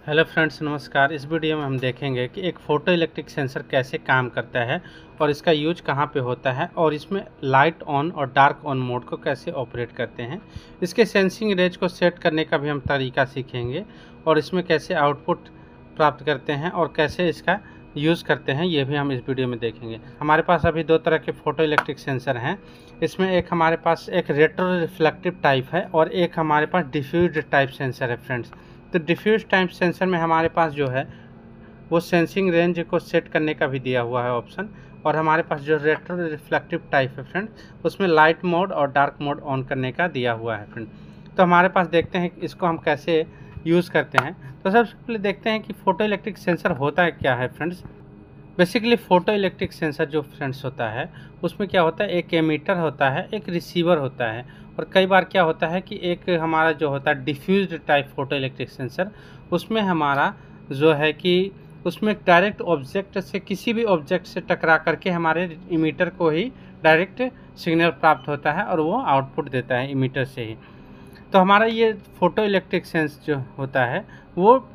Hello friends, नमस्कार। इस video में हम देखेंगे कि एक फ़ोटो इलेक्ट्रिक सेंसर कैसे काम करता है और इसका यूज कहाँ पे होता है और इसमें लाइट ऑन और डार्क ऑन मोड को कैसे ऑपरेट करते हैं। इसके सेंसिंग रेंज को सेट करने का भी हम तरीका सीखेंगे और इसमें कैसे आउटपुट प्राप्त करते हैं और कैसे इसका यूज़ करते हैं, ये भी हम इस वीडियो में देखेंगे। हमारे पास अभी दो तरह के फ़ोटो इलेक्ट्रिक सेंसर हैं। इसमें एक हमारे पास एक रेट्रो रिफ्लेक्टिव टाइप है और एक हमारे पास डिफ्यूज टाइप सेंसर है फ्रेंड्स। तो डिफ्यूज टाइप सेंसर में हमारे पास जो है वो सेंसिंग रेंज को सेट करने का भी दिया हुआ है ऑप्शन, और हमारे पास जो रेट्रो रिफ्लेक्टिव टाइप है फ्रेंड, उसमें लाइट मोड और डार्क मोड ऑन करने का दिया हुआ है फ्रेंड। तो हमारे पास देखते हैं कि इसको हम कैसे यूज़ करते हैं। तो सबसे पहले देखते हैं कि फ़ोटो इलेक्ट्रिक सेंसर होता है क्या है friends. Basically photo electric sensor जो फ्रेंड्स होता है उसमें क्या होता है, एक एमीटर होता है, एक रिसीवर होता है, और कई बार क्या होता है कि एक हमारा जो होता है diffused type photo electric sensor, उसमें हमारा जो है कि उसमें डायरेक्ट ऑब्जेक्ट से किसी भी ऑब्जेक्ट से टकरा करके हमारे इमीटर को ही डायरेक्ट सिग्नल प्राप्त होता है और वो आउटपुट देता है इमीटर से ही। तो हमारा ये फ़ोटो इलेक्ट्रिक सेंस जो होता है वो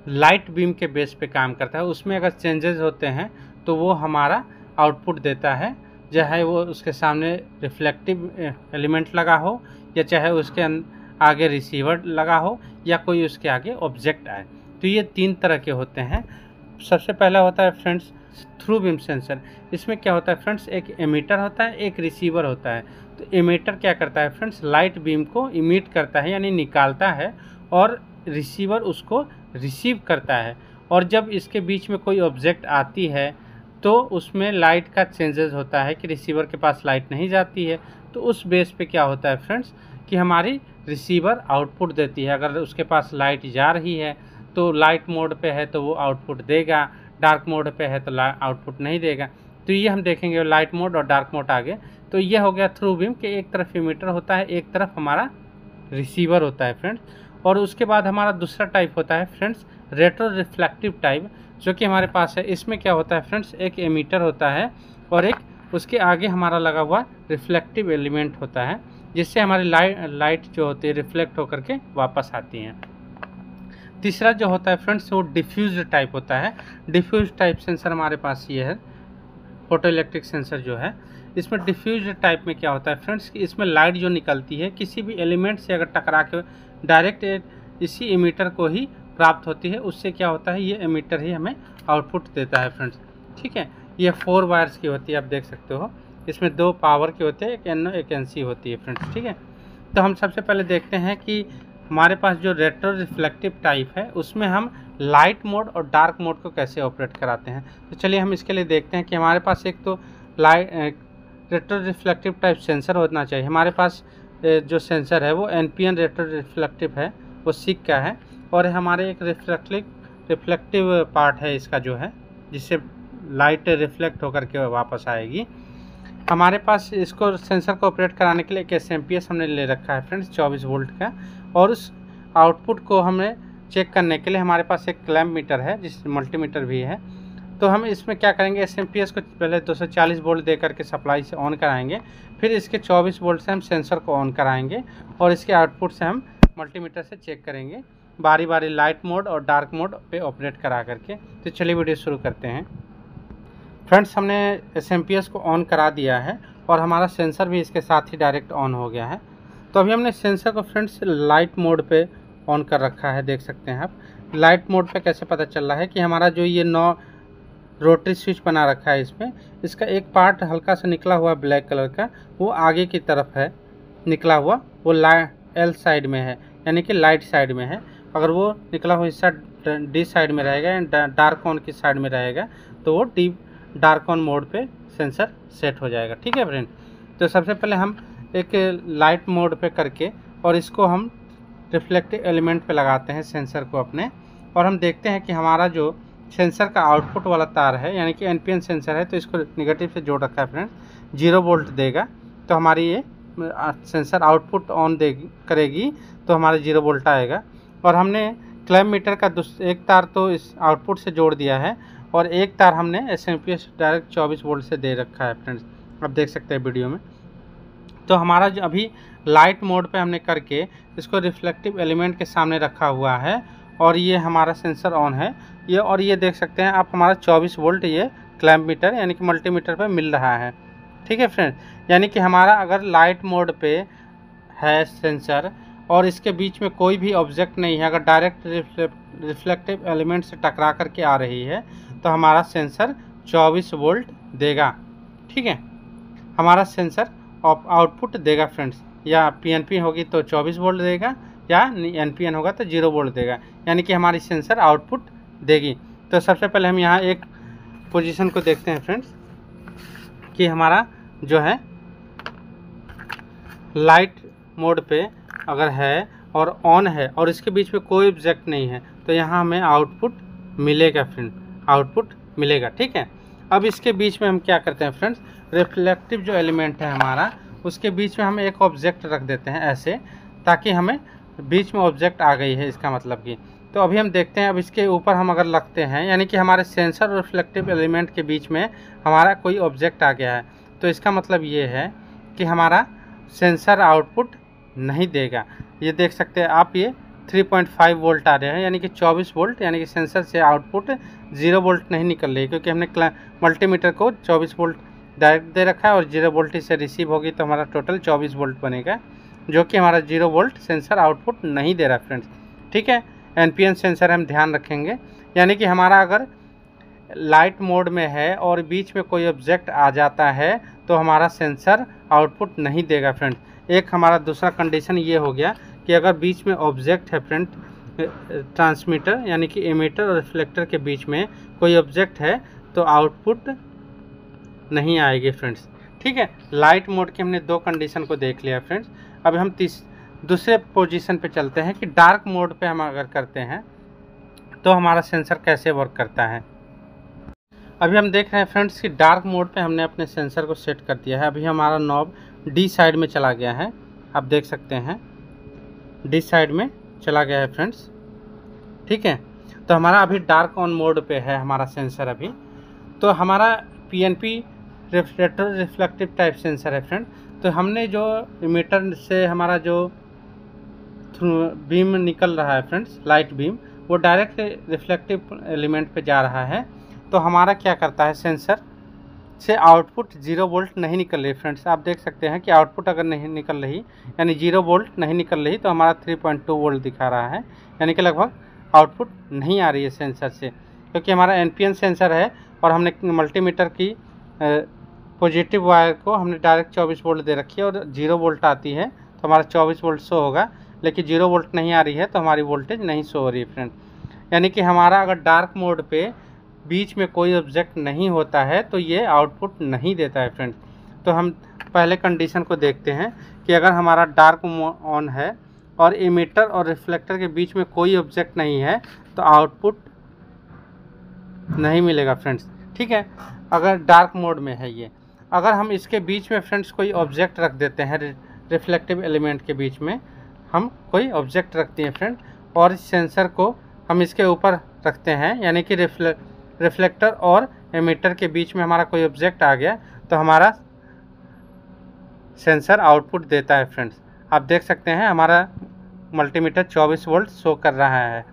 लाइट बीम के बेस पे काम करता है। उसमें अगर चेंजेस होते हैं तो वो हमारा आउटपुट देता है, चाहे वो उसके सामने रिफ्लेक्टिव एलिमेंट लगा हो या चाहे उसके आगे रिसीवर लगा हो या कोई उसके आगे ऑब्जेक्ट आए। तो ये तीन तरह के होते हैं। सबसे पहला होता है फ्रेंड्स थ्रू बीम सेंसर। इसमें क्या होता है फ्रेंड्स, एक एमीटर होता है, एक रिसीवर होता है। तो एमीटर क्या करता है फ्रेंड्स, लाइट बीम को इमिट करता है यानी निकालता है, और रिसीवर उसको रिसीव करता है। और जब इसके बीच में कोई ऑब्जेक्ट आती है तो उसमें लाइट का चेंजेस होता है कि रिसीवर के पास लाइट नहीं जाती है, तो उस बेस पे क्या होता है फ्रेंड्स कि हमारी रिसीवर आउटपुट देती है। अगर उसके पास लाइट जा रही है तो लाइट मोड पे है तो वो आउटपुट देगा, डार्क मोड पे है तो आउटपुट नहीं देगा। तो ये हम देखेंगे लाइट मोड और डार्क मोड आगे। तो ये हो गया थ्रू बीम के, एक तरफ इमीटर होता है, एक तरफ हमारा रिसीवर होता है फ्रेंड्स। और उसके बाद हमारा दूसरा टाइप होता है फ्रेंड्स रेट्रो रिफ्लेक्टिव टाइप, जो कि हमारे पास है। इसमें क्या होता है फ्रेंड्स, एक एमीटर होता है और एक उसके आगे हमारा लगा हुआ रिफ्लेक्टिव एलिमेंट होता है, जिससे हमारी लाइट जो होती है रिफ्लेक्ट होकर के वापस आती हैं। तीसरा जो होता है फ्रेंड्स वो डिफ्यूज टाइप होता है। डिफ्यूज टाइप सेंसर हमारे पास ये है फोटो इलेक्ट्रिक सेंसर जो है। इसमें डिफ्यूज टाइप में क्या होता है फ्रेंड्स कि इसमें लाइट जो निकलती है किसी भी एलिमेंट से अगर टकरा के डायरेक्ट इसी एमीटर को ही प्राप्त होती है। उससे क्या होता है, ये एमीटर ही हमें आउटपुट देता है फ्रेंड्स। ठीक है, ये 4 वायर्स की होती है, आप देख सकते हो। इसमें 2 पावर के होते हैं, एक NO एक NC होती है फ्रेंड्स। ठीक है, तो हम सबसे पहले देखते हैं कि हमारे पास जो रेट्रो रिफ्लेक्टिव टाइप है उसमें हम लाइट मोड और डार्क मोड को कैसे ऑपरेट कराते हैं। तो चलिए हम इसके लिए देखते हैं कि हमारे पास एक तो रेट्रो रिफ्लेक्टिव टाइप सेंसर होना चाहिए। हमारे पास जो सेंसर है वो NPN रेट्रो रिफ्लेक्टिव है, वो सिक का है, और हमारे एक रिफ्लेक्टिव पार्ट है इसका जो है, जिससे लाइट रिफ्लेक्ट होकर के वापस आएगी। हमारे पास इसको सेंसर को ऑपरेट कराने के लिए एक SMPS हमने ले रखा है फ्रेंड्स 24 वोल्ट का, और उस आउटपुट को हमें चेक करने के लिए हमारे पास एक क्लैम्प मीटर है, जिस मल्टीमीटर भी है। तो हम इसमें क्या करेंगे, SMPS को पहले 240 वोल्ट दे करके सप्लाई से ऑन कराएंगे, फिर इसके 24 वोल्ट से हम सेंसर को ऑन कराएंगे और इसके आउटपुट से हम मल्टीमीटर से चेक करेंगे बारी बारी लाइट मोड और डार्क मोड पे ऑपरेट करा करके। तो चलिए वीडियो शुरू करते हैं। फ्रेंड्स, हमने SMPS को ऑन करा दिया है और हमारा सेंसर भी इसके साथ ही डायरेक्ट ऑन हो गया है। तो अभी हमने सेंसर को फ्रेंड्स लाइट मोड पे ऑन कर रखा है, देख सकते हैं आप। लाइट मोड पे कैसे पता चल रहा है कि हमारा जो ये 9 रोटरी स्विच बना रखा है, इसमें इसका एक पार्ट हल्का सा निकला हुआ ब्लैक कलर का, वो आगे की तरफ है निकला हुआ, वो L साइड में है, यानी कि लाइट साइड में है। अगर वो निकला हुआ हिस्सा D साइड में रहेगा या डार्क ऑन की साइड में रहेगा तो वो डार्क ऑन मोड पे सेंसर सेट हो जाएगा। ठीक है फ्रेंड, तो सबसे पहले हम एक लाइट मोड पे करके और इसको हम रिफ्लेक्टिव एलिमेंट पे लगाते हैं सेंसर को अपने, और हम देखते हैं कि हमारा जो सेंसर का आउटपुट वाला तार है, यानी कि NPN सेंसर है, तो इसको नेगेटिव से जोड़ रखा है फ्रेंड्स, 0 वोल्ट देगा। तो हमारी ये सेंसर आउटपुट ऑन करेगी तो हमारा 0 वोल्ट आएगा। और हमने क्लैम्प मीटर का एक तार तो इस आउटपुट से जोड़ दिया है और एक तार हमने SMPS डायरेक्ट 24 वोल्ट से दे रखा है फ्रेंड्स, आप देख सकते हैं वीडियो में। तो हमारा जो अभी लाइट मोड पे हमने करके इसको रिफ्लेक्टिव एलिमेंट के सामने रखा हुआ है और ये हमारा सेंसर ऑन है। ये और ये देख सकते हैं आप हमारा 24 वोल्ट ये क्लैम्प मीटर यानी कि मल्टीमीटर पे मिल रहा है। ठीक है फ्रेंड, यानी कि हमारा अगर लाइट मोड पे है सेंसर और इसके बीच में कोई भी ऑब्जेक्ट नहीं है, अगर डायरेक्ट रिफ्लेक्टिव एलिमेंट से टकरा करके आ रही है तो हमारा सेंसर 24 वोल्ट देगा। ठीक है, हमारा सेंसर आउटपुट देगा फ्रेंड्स, या पीएनपी होगी तो 24 वोल्ट देगा या एनपीएन होगा तो 0 वोल्ट देगा, यानी कि हमारी सेंसर आउटपुट देगी। तो सबसे पहले हम यहाँ एक पोजीशन को देखते हैं फ्रेंड्स कि हमारा जो है लाइट मोड पे अगर है और ऑन है और इसके बीच में कोई ऑब्जेक्ट नहीं है तो यहाँ हमें आउटपुट मिलेगा फ्रेंड, आउटपुट मिलेगा। ठीक है, अब इसके बीच में हम क्या करते हैं फ्रेंड्स, रिफ्लेक्टिव जो एलिमेंट है हमारा उसके बीच में हम एक ऑब्जेक्ट रख देते हैं ऐसे, ताकि हमें बीच में ऑब्जेक्ट आ गई है इसका मतलब कि। तो अभी हम देखते हैं, अब इसके ऊपर हम अगर लगते हैं यानी कि हमारे सेंसर और रिफ्लेक्टिव एलिमेंट के बीच में हमारा कोई ऑब्जेक्ट आ गया है, तो इसका मतलब ये है कि हमारा सेंसर आउटपुट नहीं देगा। ये देख सकते हैं आप, ये 3.5 वोल्ट आ रहे हैं यानी कि 24 वोल्ट, यानी कि सेंसर से आउटपुट 0 वोल्ट नहीं निकल रही है, क्योंकि हमने मल्टीमीटर को 24 वोल्ट डायरेक्ट दे रखा है और 0 वोल्ट से रिसीव होगी तो हमारा टोटल 24 वोल्ट बनेगा, जो कि हमारा 0 वोल्ट सेंसर आउटपुट नहीं दे रहा फ्रेंड्स। ठीक है, एनपीएन सेंसर हम ध्यान रखेंगे, यानी कि हमारा अगर लाइट मोड में है और बीच में कोई ऑब्जेक्ट आ जाता है तो हमारा सेंसर आउटपुट नहीं देगा फ्रेंड्स। एक हमारा दूसरा कंडीशन ये हो गया कि अगर बीच में ऑब्जेक्ट है फ्रेंड, ट्रांसमीटर यानी कि एमीटर और रिफ्लेक्टर के बीच में कोई ऑब्जेक्ट है तो आउटपुट नहीं आएगी फ्रेंड्स। ठीक है, लाइट मोड के हमने दो कंडीशन को देख लिया फ्रेंड्स। अब हम दूसरे पोजीशन पे चलते हैं कि डार्क मोड पे हम अगर करते हैं तो हमारा सेंसर कैसे वर्क करता है। अभी हम देख रहे हैं फ्रेंड्स कि डार्क मोड पे हमने अपने सेंसर को सेट कर दिया है। अभी हमारा नॉब डी साइड में चला गया है, आप देख सकते हैं डी साइड में चला गया है फ्रेंड्स। ठीक है, तो हमारा अभी डार्क ऑन मोड पे है हमारा सेंसर अभी। तो हमारा पीएनपी रिफ्लेक्टिव टाइप सेंसर है फ्रेंड। तो हमने जो इमीटर से हमारा जो बीम निकल रहा है फ्रेंड्स, लाइट बीम, वो डायरेक्ट रिफ्लेक्टिव एलिमेंट पे जा रहा है। तो हमारा क्या करता है, सेंसर से आउटपुट 0 वोल्ट नहीं निकल रही फ्रेंड्स। आप देख सकते हैं कि आउटपुट अगर नहीं निकल रही यानी 0 वोल्ट नहीं निकल रही तो हमारा 3.2 वोल्ट दिखा रहा है, यानी कि लगभग आउटपुट नहीं आ रही है सेंसर से, क्योंकि हमारा एनपीएन सेंसर है और हमने मल्टीमीटर की पॉजिटिव वायर को हमने डायरेक्ट 24 वोल्ट दे रखी है और 0 वोल्ट आती है तो हमारा 24 वोल्ट शो होगा, लेकिन 0 वोल्ट नहीं आ रही है तो हमारी वोल्टेज नहीं शो हो रही है फ्रेंड। यानी कि हमारा अगर डार्क मोड पे बीच में कोई ऑब्जेक्ट नहीं होता है तो ये आउटपुट नहीं देता है फ्रेंड। तो हम पहले कंडीशन को देखते हैं कि अगर हमारा डार्क ऑन है और इमीटर और रिफ्लेक्टर के बीच में कोई ऑब्जेक्ट नहीं है तो आउटपुट नहीं मिलेगा फ्रेंड्स। ठीक है, अगर डार्क मोड में है ये। अगर हम इसके बीच में फ्रेंड्स कोई ऑब्जेक्ट रख देते हैं, रिफ्लेक्टिव एलिमेंट के बीच में हम कोई ऑब्जेक्ट रखते हैं फ्रेंड और इस सेंसर को हम इसके ऊपर रखते हैं, यानी कि रिफ्लेक्टर और एमीटर के बीच में हमारा कोई ऑब्जेक्ट आ गया तो हमारा सेंसर आउटपुट देता है फ्रेंड्स। आप देख सकते हैं हमारा मल्टीमीटर 24 वोल्ट शो कर रहा है,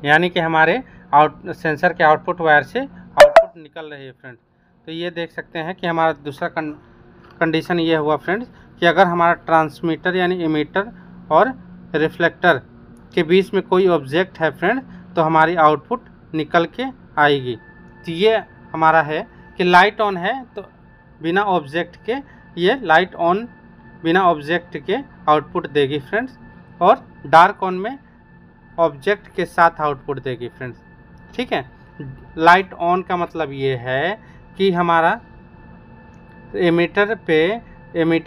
यानी कि हमारे सेंसर के आउटपुट वायर से आउटपुट निकल रही है फ्रेंड्स। तो ये देख सकते हैं कि हमारा दूसरा कंडीशन ये हुआ फ्रेंड्स कि अगर हमारा ट्रांसमीटर यानी एमीटर और रिफ्लेक्टर के बीच में कोई ऑब्जेक्ट है फ्रेंड तो हमारी आउटपुट निकल के आएगी। तो ये हमारा है कि लाइट ऑन है तो बिना ऑब्जेक्ट के ये लाइट ऑन बिना ऑब्जेक्ट के आउटपुट देगी फ्रेंड्स, और डार्क ऑन में ऑब्जेक्ट के साथ आउटपुट देगी फ्रेंड्स। ठीक है, लाइट ऑन का मतलब ये है कि हमारा एमीटर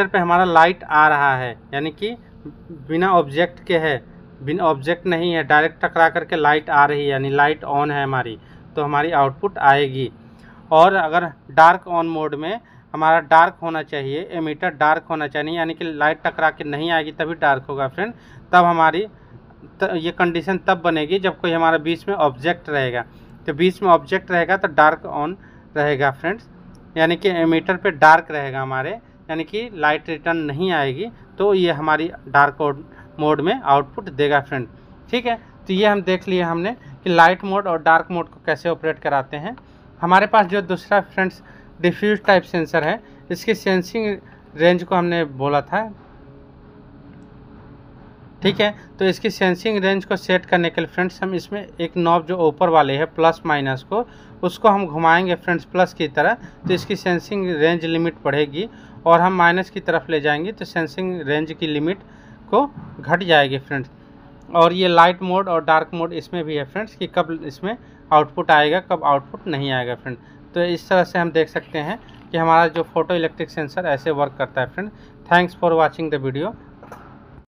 पे हमारा लाइट आ रहा है, यानी कि बिना ऑब्जेक्ट के है, बिना ऑब्जेक्ट नहीं है, डायरेक्ट टकरा करके लाइट आ रही है, यानी लाइट ऑन है हमारी, तो हमारी आउटपुट आएगी। और अगर डार्क ऑन मोड में हमारा डार्क होना चाहिए, एमीटर डार्क होना चाहिए, यानी कि लाइट टकरा के नहीं आएगी तभी डार्क होगा फ्रेंड। तब हमारी ये कंडीशन तब बनेगी जब कोई हमारा बीच में ऑब्जेक्ट रहेगा। तो बीच में ऑब्जेक्ट रहेगा तो डार्क ऑन रहेगा फ्रेंड्स, यानी कि एमीटर पे डार्क रहेगा हमारे, यानी कि लाइट रिटर्न नहीं आएगी, तो ये हमारी डार्क मोड में आउटपुट देगा फ्रेंड। ठीक है, तो ये हम देख लिए हमने कि लाइट मोड और डार्क मोड को कैसे ऑपरेट कराते हैं। हमारे पास जो दूसरा फ्रेंड्स डिफ्यूज टाइप सेंसर है, इसकी सेंसिंग रेंज को हमने बोला था, ठीक है। तो इसकी सेंसिंग रेंज को सेट करने के लिए फ्रेंड्स हम इसमें एक नॉब जो ऊपर वाले है प्लस माइनस को, उसको हम घुमाएंगे फ्रेंड्स प्लस की तरह, तो इसकी सेंसिंग रेंज लिमिट बढ़ेगी, और हम माइनस की तरफ ले जाएंगे तो सेंसिंग रेंज की लिमिट को घट जाएगी फ्रेंड्स। और ये लाइट मोड और डार्क मोड इसमें भी है फ्रेंड्स कि कब इसमें आउटपुट आएगा, कब आउटपुट नहीं आएगा फ्रेंड। तो इस तरह से हम देख सकते हैं कि हमारा जो फोटो इलेक्ट्रिक सेंसर ऐसे वर्क करता है friend. Thanks for watching the video.